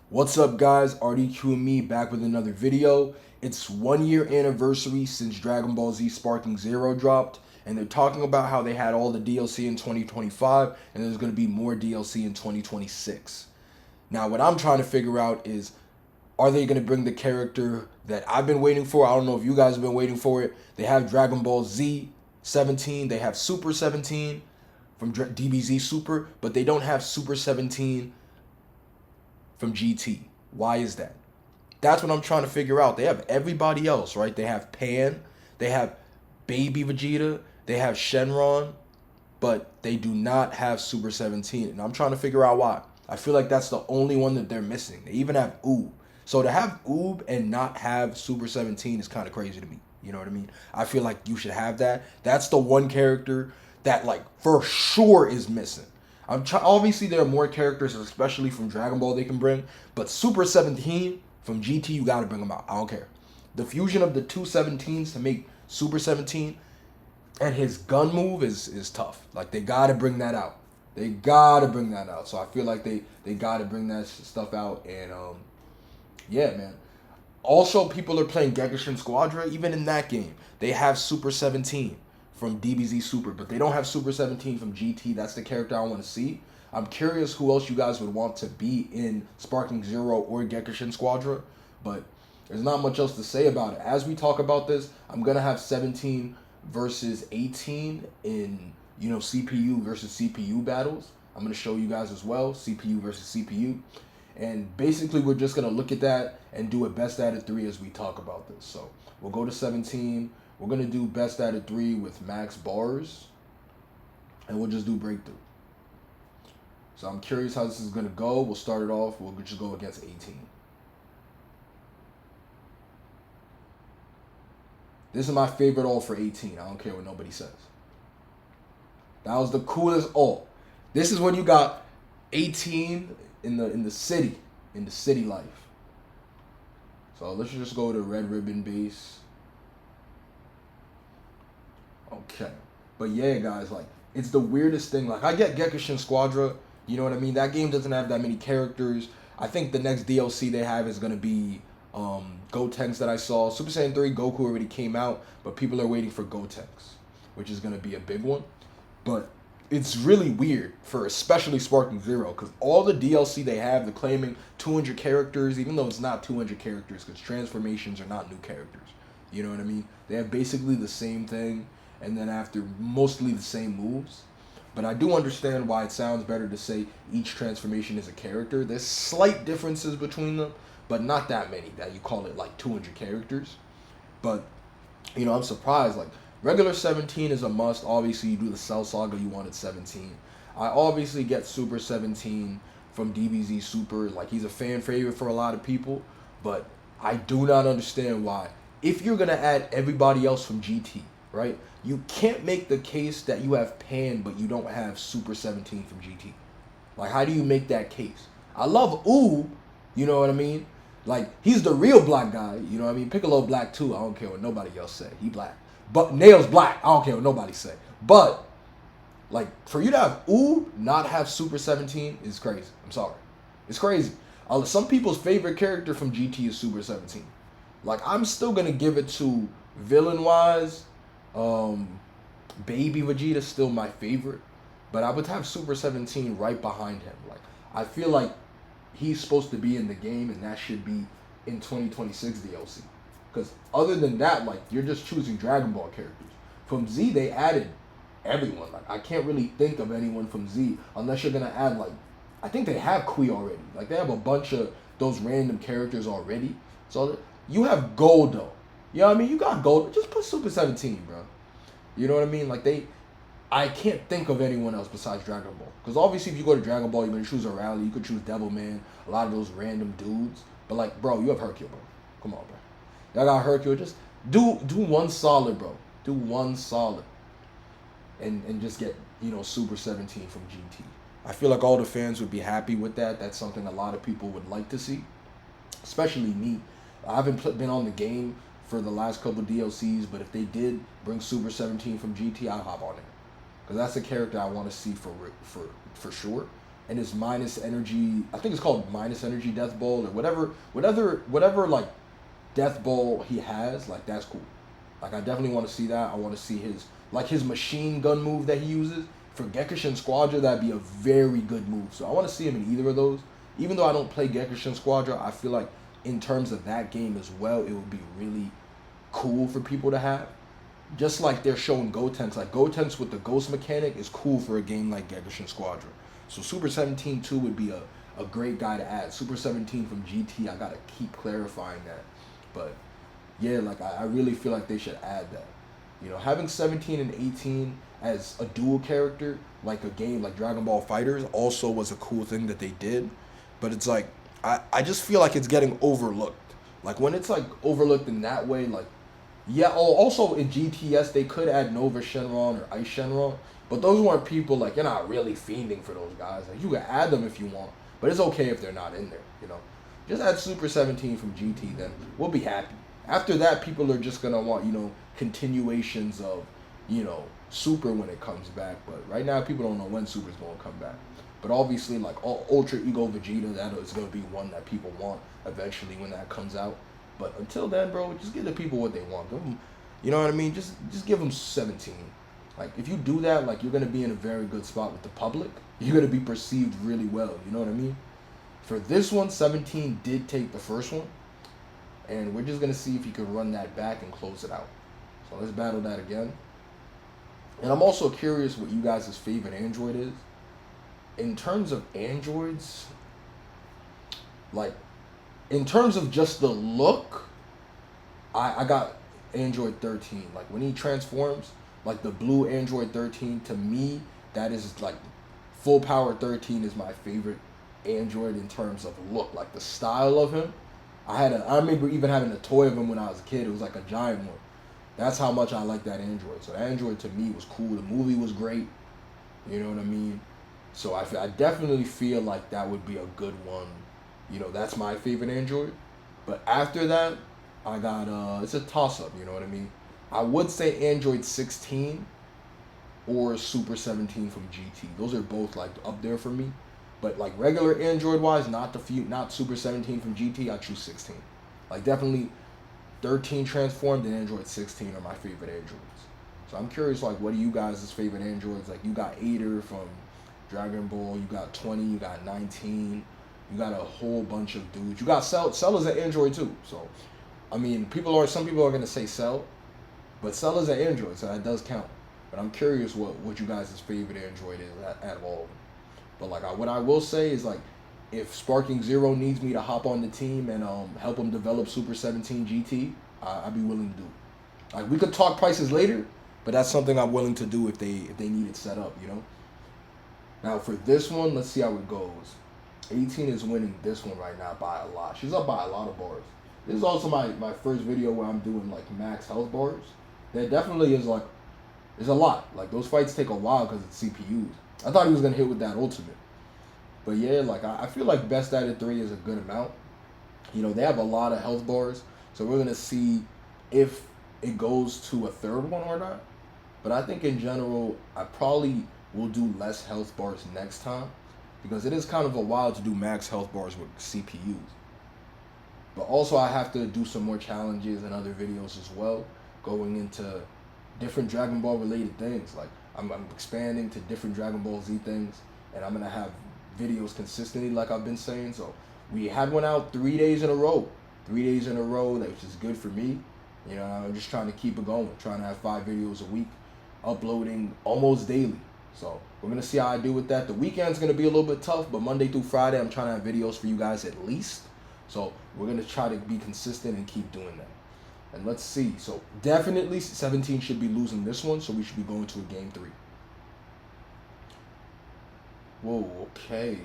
What's up guys, QME back with another video. It's 1 year anniversary since Dragon Ball Z Sparking Zero dropped, and they're talking about how they had all the DLC in 2025 and there's going to be more DLC in 2026. Now what I'm trying to figure out is, are they going to bring the character that I've been waiting for? I don't know if you guys have been waiting for it. They have Dragon Ball Z 17, they have Super 17 from DBZ Super, but they don't have Super 17 from GT. Why is that? That's what I'm trying to figure out. They have everybody else, right? They have Pan, they have Baby Vegeta, they have Shenron, but they do not have Super 17. And I'm trying to figure out why. I feel like that's the only one that they're missing. They even have Oob. So to have Oob and not have Super 17 is kind of crazy to me. You know what I mean? I feel like you should have that. That's the one character that like for sure is missing. Obviously there are more characters, especially from Dragon Ball, they can bring, but Super 17 from GT, you gotta bring them out. I don't care. The fusion of the two 17s to make Super 17 and his gun move is tough. Like they gotta bring that out. They gotta bring that out. So I feel like they gotta bring that stuff out. And yeah, man. Also, people are playing Gekishin Squadra. Even in that game, they have Super 17 from DBZ Super, but they don't have Super 17 from GT. That's the character I want to see. I'm curious who else you guys would want to be in Sparking Zero or Gekishin Squadra, but there's not much else to say about it. As we talk about this, I'm going to have 17 versus 18 in, CPU versus CPU battles. I'm going to show you guys as well, CPU versus CPU. And basically, we're just going to look at that and do a best out of 3 as we talk about this. So we'll go to 17. We're going to do best out of 3 with max bars. And we'll just do breakthrough. So I'm curious how this is going to go. We'll start it off. We'll just go against 18. This is my favorite ult for 18. I don't care what nobody says. That was the coolest ult. This is when you got 18 in the city life. So let's just go to red ribbon base. Okay. But yeah, guys, like, it's the weirdest thing. Like, I get Gekishin Squadra, you know what I mean? That game doesn't have that many characters. I think the next DLC they have is going to be Gotenks that I saw. Super Saiyan 3 Goku already came out, but people are waiting for Gotenks, which is going to be a big one. But it's really weird for especially Sparking Zero, because all the DLC they have, they're claiming 200 characters, even though it's not 200 characters, because transformations are not new characters. You know what I mean? They have basically the same thing, and then after mostly the same moves. But I do understand why it sounds better to say each transformation is a character. There's slight differences between them, but not that many that you call it like 200 characters. But, I'm surprised. Like, regular 17 is a must. Obviously, you do the Cell Saga, you wanted 17. I obviously get Super 17 from DBZ Super. Like, he's a fan favorite for a lot of people. But I do not understand why. If you're going to add everybody else from GT, right? You can't make the case that you have Pan, but you don't have Super 17 from GT. Like, how do you make that case? I love Oob, you know what I mean? Like, he's the real black guy, you know what I mean? Piccolo black too, I don't care what nobody else say. He black. But Nail's black, I don't care what nobody say. But, like, for you to have Oob not have Super 17 is crazy. I'm sorry. It's crazy. Some people's favorite character from GT is Super 17. Like, I'm still going to give it to, villain-wise, Baby Vegeta still my favorite, but I would have Super 17 right behind him. Like, I feel like he's supposed to be in the game, and that should be in 2026 DLC. Because other than that, like, you're just choosing Dragon Ball characters. From Z, they added everyone. Like, I can't really think of anyone from Z unless you're gonna add, like, I think they have Kui already. Like, they have a bunch of those random characters already. So you have Gold though. You know what I mean? You got Gold. Just put Super 17, bro. You know what I mean? Like, I can't think of anyone else besides Dragon Ball. Because obviously, if you go to Dragon Ball, you're going to choose a rally. You could choose Devilman, a lot of those random dudes. But, like, bro, you have Hercule, bro. Come on, bro. Y'all got Hercule. Just do one solid, bro. Do one solid. And just get, Super 17 from GT. I feel like all the fans would be happy with that. That's something a lot of people would like to see. Especially me. I haven't been on the game for the last couple DLCs, but if they did bring Super 17 from GT, I'll hop on it. Because that's a character I want to see for sure. and his minus energy. I think it's called minus energy death ball or whatever like death ball he has. Like that's cool. Like I definitely want to see that. I want to see his machine gun move that he uses for Gekushin Squadra. That'd be a very good move. So I want to see him in either of those. Even though I don't play Gekushin Squadra, I feel like in terms of that game as well, it would be really cool for people to have. Just like they're showing Gotenks. Like Gotenks with the ghost mechanic is cool for a game like Gekushin Squadra. So Super 17 2 would be a great guy to add. Super 17 from GT, I gotta keep clarifying that. But yeah, like I really feel like they should add that. You know, having 17 and 18 as a dual character, like a game like Dragon Ball FighterZ, also was a cool thing that they did. But it's like, I just feel like it's getting overlooked. Like when it's like overlooked in that way, like, yeah, also in GTS, they could add Nova Shenron or Ice Shenron, but those weren't people, like, you're not really fiending for those guys. Like, you can add them if you want, but it's okay if they're not in there, you know. Just add Super 17 from GT, then we'll be happy. After that, people are just going to want, you know, continuations of, you know, Super when it comes back, but right now people don't know when Super's going to come back. But obviously, like, Ultra Ego Vegeta, that is going to be one that people want eventually when that comes out. But until then, bro, just give the people what they want. Give them, you know what I mean? Just give them 17. Like, if you do that, like, you're going to be in a very good spot with the public. You're going to be perceived really well. You know what I mean? For this one, 17 did take the first one. And we're just going to see if he can run that back and close it out. So let's battle that again. And I'm also curious what you guys' favorite android is. In terms of androids, like, in terms of just the look, I got Android 13. Like, when he transforms, like, the blue Android 13, to me, that is, like, full power 13 is my favorite android in terms of look. Like, the style of him. I remember even having a toy of him when I was a kid. It was like a giant one. That's how much I like that android. So, Android, to me, was cool. The movie was great. You know what I mean? So, I definitely feel like that would be a good one. You know, that's my favorite android. But after that, I got, it's a toss-up, you know what I mean? I would say Android 16 or Super 17 from GT. Those are both, like, up there for me. But, like, regular Android-wise, not Super 17 from GT, I choose 16. Like, definitely 13 transformed and Android 16 are my favorite androids. So I'm curious, like, what are you guys' favorite androids? Like, you got Ader from Dragon Ball, you got 20, you got 19. You got a whole bunch of dudes. You got Cell. Cell is an android too. So, I mean, some people are gonna say Cell, but Cell is an android, so that does count. But I'm curious what you guys' favorite android is at all. But like, what I will say is, like, if Sparking Zero needs me to hop on the team and help him develop Super 17 GT, I'd be willing to do it. Like, we could talk prices later, but that's something I'm willing to do if they need it set up, you know. Now for this one, let's see how it goes. 18 is winning this one right now by a lot. She's up by a lot of bars. This is also my first video where I'm doing, like, max health bars. That definitely is, like, there's a lot. Like, those fights take a while because it's CPUs. I thought he was going to hit with that ultimate. But yeah, like, I feel like best out of 3 is a good amount. You know, they have a lot of health bars. So we're going to see if it goes to a third one or not. But I think in general, I probably will do less health bars next time. Because it is kind of a while to do max health bars with CPUs. But also I have to do some more challenges and other videos as well, going into different Dragon Ball related things. Like, I'm expanding to different Dragon Ball Z things, and I'm going to have videos consistently, like I've been saying. So we had one out 3 days in a row. 3 days in a row, which is good for me. You know, I'm just trying to keep it going, trying to have 5 videos a week, uploading almost daily. So we're going to see how I do with that. The weekend's going to be a little bit tough, but Monday through Friday, I'm trying to have videos for you guys at least. So we're going to try to be consistent and keep doing that. And let's see. So definitely 17 should be losing this one, so we should be going to a game 3. Whoa, okay.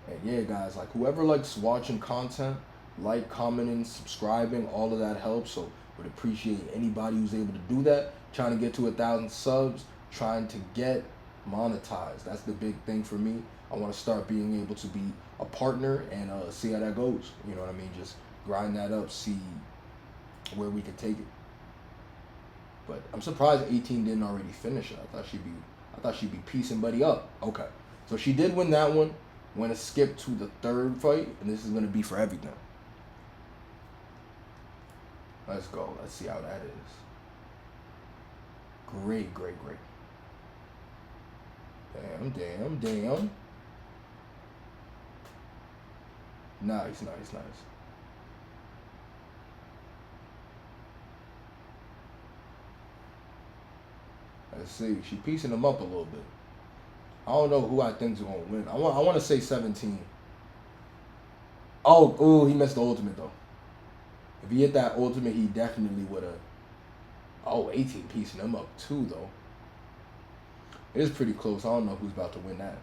And yeah, guys, like, whoever likes watching content, like, commenting, subscribing, all of that helps. So would appreciate anybody who's able to do that. Trying to get to 1,000 subs. Trying to get monetized. That's the big thing for me. I want to start being able to be a partner and see how that goes. You know what I mean? Just grind that up, see where we can take it. But I'm surprised 18 didn't already finish it. I thought she'd be piecing buddy up. Okay. So she did win that one. We're going to skip to the third fight, and this is going to be for everything. Let's go. Let's see how that is. Great. Damn. Nice. Let's see. She piecing them up a little bit. I don't know who I think's gonna win. I want to say 17. Oh, ooh, he missed the ultimate though. If he hit that ultimate, he definitely would have. Oh, 18 piecing them up too though. It is pretty close. I don't know who's about to win that.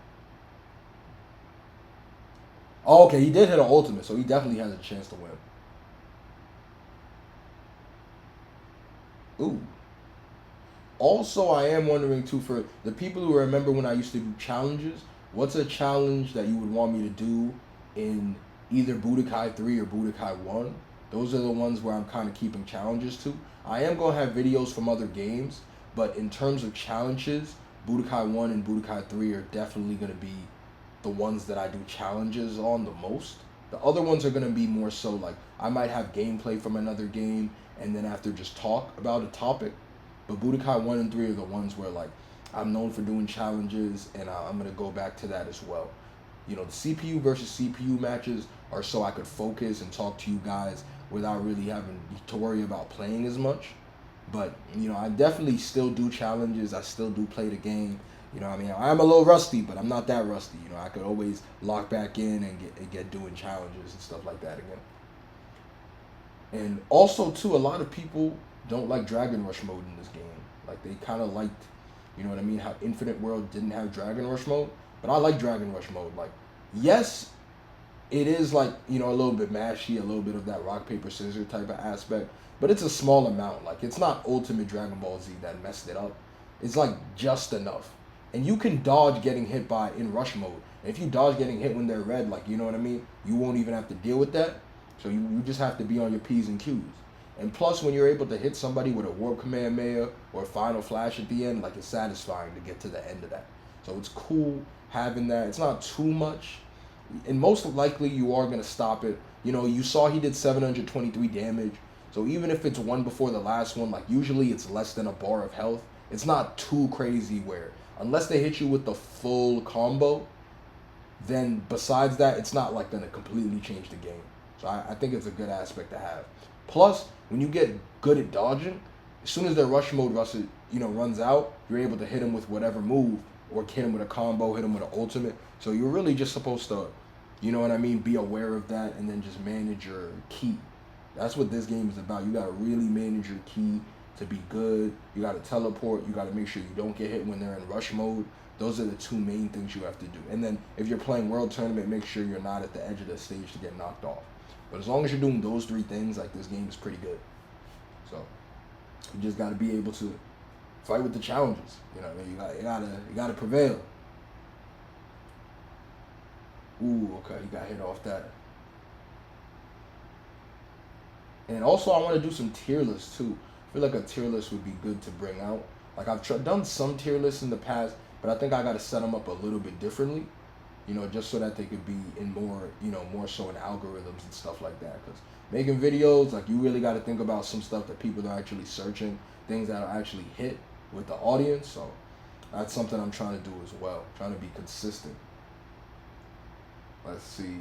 Oh, okay, he did hit an ultimate, so he definitely has a chance to win. Ooh. Also, I am wondering too, for the people who remember when I used to do challenges, what's a challenge that you would want me to do in either Budokai 3 or Budokai 1? Those are the ones where I'm kind of keeping challenges to. I am going to have videos from other games, but in terms of challenges, Budokai 1 and Budokai 3 are definitely going to be the ones that I do challenges on the most. The other ones are going to be more so like I might have gameplay from another game and then after just talk about a topic. But Budokai 1 and 3 are the ones where like I'm known for doing challenges, and I'm going to go back to that as well. You know, the CPU versus CPU matches are so I could focus and talk to you guys without really having to worry about playing as much. But, you know, I definitely still do challenges. I still do play the game. You know what I mean? I'm a little rusty, but I'm not that rusty. You know, I could always lock back in and get doing challenges and stuff like that again. And also, too, a lot of people don't like Dragon Rush mode in this game. Like, they kind of liked, you know what I mean, how Infinite World didn't have Dragon Rush mode. But I like Dragon Rush mode. Like, yes, it is like, you know, a little bit mashy, a little bit of that rock, paper, scissors type of aspect. But it's a small amount. Like, it's not Ultimate Dragon Ball Z that messed it up. It's like just enough. And you can dodge getting hit by in rush mode. And if you dodge getting hit when they're red, like, you know what I mean, you won't even have to deal with that. So you just have to be on your P's and Q's. And plus, when you're able to hit somebody with a Warp Kamehameha or a Final Flash at the end, like, it's satisfying to get to the end of that. So it's cool having that. It's not too much. And most likely, you are going to stop it. You know, you saw he did 723 damage. So even if it's one before the last one, like, usually it's less than a bar of health. It's not too crazy where, unless they hit you with the full combo, then besides that, it's not like going to completely change the game. So I think it's a good aspect to have. Plus, when you get good at dodging, as soon as their rush mode runs out, you're able to hit them with whatever move, or hit them with a combo, hit them with an ultimate. So you're really just supposed to, you know what I mean, be aware of that and then just manage your ki. That's what this game is about. You got to really manage your ki to be good. You got to teleport. You got to make sure you don't get hit when they're in rush mode. Those are the two main things you have to do. And then if you're playing World Tournament, make sure you're not at the edge of the stage to get knocked off. But as long as you're doing those three things, like, this game is pretty good. So you just got to be able to fight with the challenges. You know what I mean? You gotta prevail. Ooh, okay, he got hit off that. And also, I want to do some tier lists too. I feel like a tier list would be good to bring out. Like, I've done some tier lists in the past, but I think I got to set them up a little bit differently. You know, just so that they could be in more, you know, more so in algorithms and stuff like that. Because making videos, like, you really got to think about some stuff that people are actually searching, things that will actually hit with the audience. So that's something I'm trying to do as well, trying to be consistent. Let's see.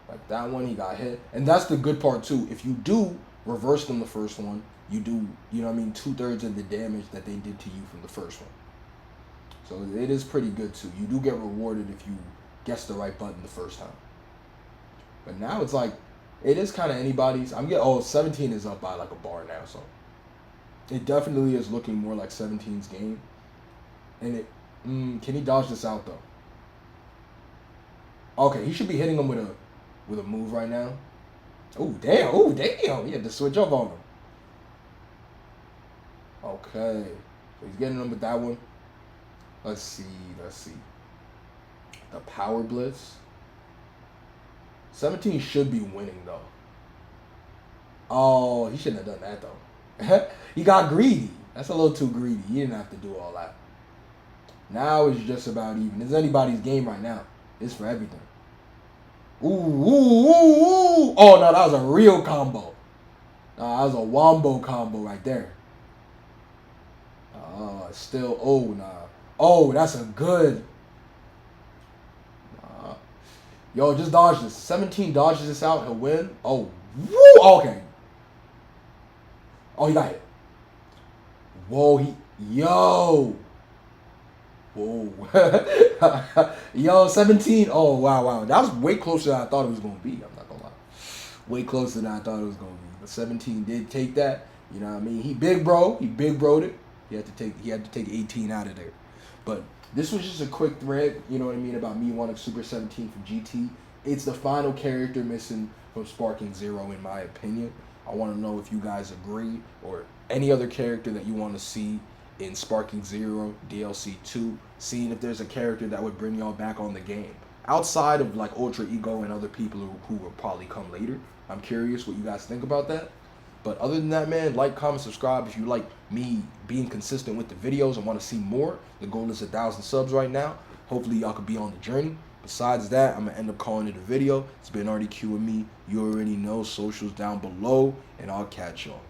Like, that one, he got hit. And that's the good part, too. If you do reverse them the first one, you do, you know what I mean, 2/3 of the damage that they did to you from the first one. So it is pretty good, too. You do get rewarded if you guess the right button the first time. But now it's like, it is kind of anybody's. 17 is up by like a bar now, so it definitely is looking more like 17's game. And can he dodge this out, though? Okay, he should be hitting him with a move right now. Oh, damn. Oh, damn. He had to switch up on him. Okay. So he's getting him with that one. Let's see. The Power Blitz. 17 should be winning, though. Oh, he shouldn't have done that, though. He got greedy. That's a little too greedy. He didn't have to do all that. Now it's just about even. It's anybody's game right now. It's for everything. Ooh, ooh, ooh, ooh. Oh, no, that was a real combo. That was a wombo combo right there. Still, oh, nah. Oh, that's a good. Yo, just dodge this. 17 dodges this out, he'll win. Oh, woo, okay. Oh, he got hit. Whoa, yo. Whoa. Yo, 17. Oh, wow. That was way closer than I thought it was going to be. I'm not going to lie. Way closer than I thought it was going to be. But 17 did take that. You know what I mean? He big broed it. He had to take 18 out of there. But this was just a quick thread, you know what I mean, about me wanting Super 17 from GT. It's the final character missing from Sparking Zero, in my opinion. I want to know if you guys agree, or any other character that you want to see in Sparking Zero, DLC 2, seeing if there's a character that would bring y'all back on the game. Outside of like Ultra Ego and other people who will probably come later. I'm curious what you guys think about that. But other than that, man, like, comment, subscribe if you like me being consistent with the videos and want to see more. The goal is 1,000 subs right now. Hopefully y'all could be on the journey. Besides that, I'm going to end up calling it a video. It's been already QME. You already know, socials down below, and I'll catch y'all.